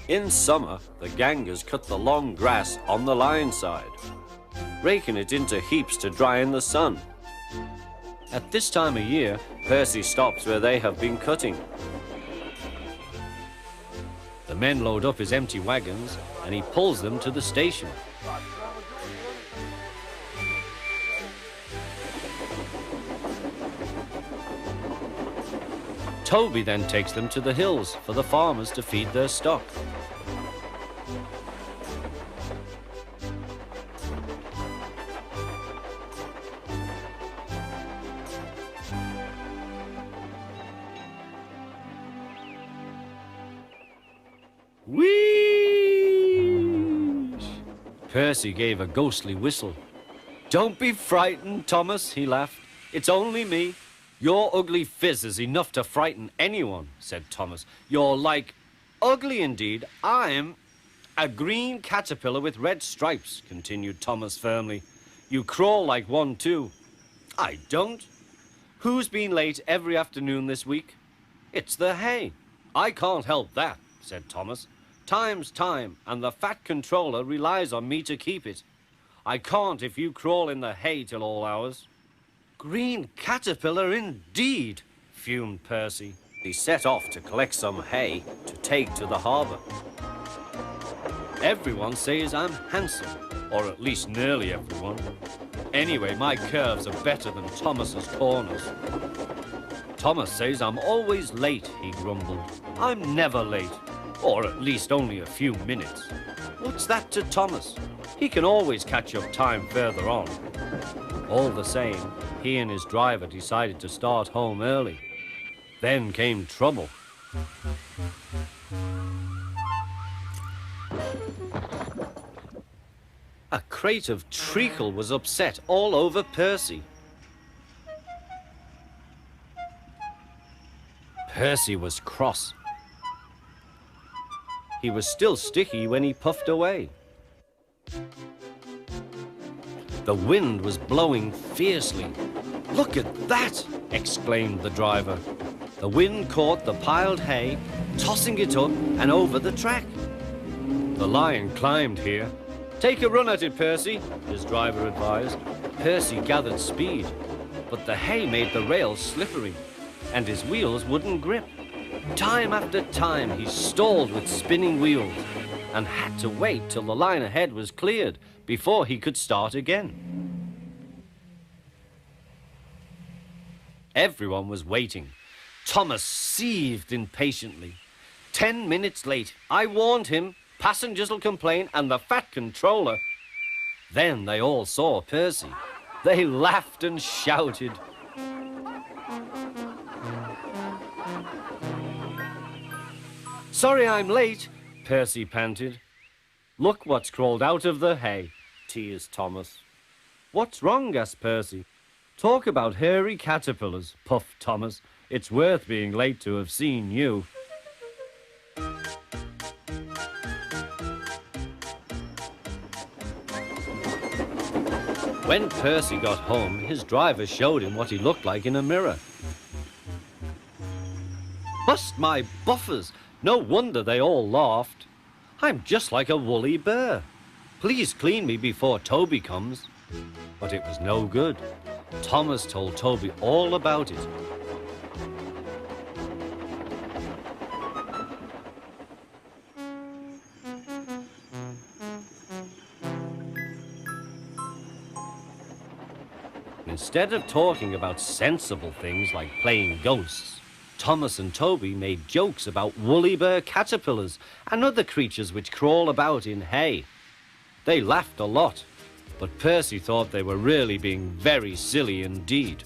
In summer, the gangers cut the long grass on the line side, raking it into heaps to dry in the sun. At this time of year, Percy stops where they have been cutting. The men load up his empty wagons and he pulls them to the station. Toby then takes them to the hills for the farmers to feed their stock. Whee! Percy gave a ghostly whistle. "Don't be frightened, Thomas," he laughed. "It's only me." "Your ugly phiz is enough to frighten anyone," said Thomas. "You're like..." "Ugly indeed. I'm a green caterpillar with red stripes," continued Thomas firmly. "You crawl like one too." "I don't." "Who's been late every afternoon this week?" "It's the hay." "I can't help that," said Thomas. "Time's time, and the fat controller relies on me to keep it. I can't if you crawl in the hay till all hours." "Green caterpillar indeed," fumed Percy. He set off to collect some hay to take to the harbour. "Everyone says I'm handsome, or at least nearly everyone. Anyway, my curves are better than Thomas's corners." "Thomas says I'm always late," he grumbled. "I'm never late, or at least only a few minutes." What's that to Thomas? He can always catch up time further on. All the same, he and his driver decided to start home early. Then came trouble. A crate of treacle was upset all over Percy. Percy was cross. He was still sticky when he puffed away. The wind was blowing fiercely. "Look at that!" exclaimed the driver. The wind caught the piled hay, tossing it up and over the track. The lion climbed here. "Take a run at it, Percy," his driver advised. Percy gathered speed, but the hay made the rails slippery, and his wheels wouldn't grip. Time after time he stalled with spinning wheels and had to wait till the line ahead was cleared before he could start again. Everyone was waiting. Thomas seethed impatiently. 10 minutes late. I warned him. Passengers will complain, and the fat controller. Then they all saw Percy. They laughed and shouted. "Sorry I'm late," Percy panted. "Look what's crawled out of the hay," teased Thomas. "What's wrong?" asked Percy. "Talk about hairy caterpillars," puffed Thomas. "It's worth being late to have seen you." When Percy got home, his driver showed him what he looked like in a mirror. "Bust my buffers! No wonder they all laughed. I'm just like a woolly bear. Please clean me before Toby comes." But it was no good. Thomas told Toby all about it. Instead of talking about sensible things like playing ghosts, Thomas and Toby made jokes about woolly bear caterpillars and other creatures which crawl about in hay. They laughed a lot, but Percy thought they were really being very silly indeed.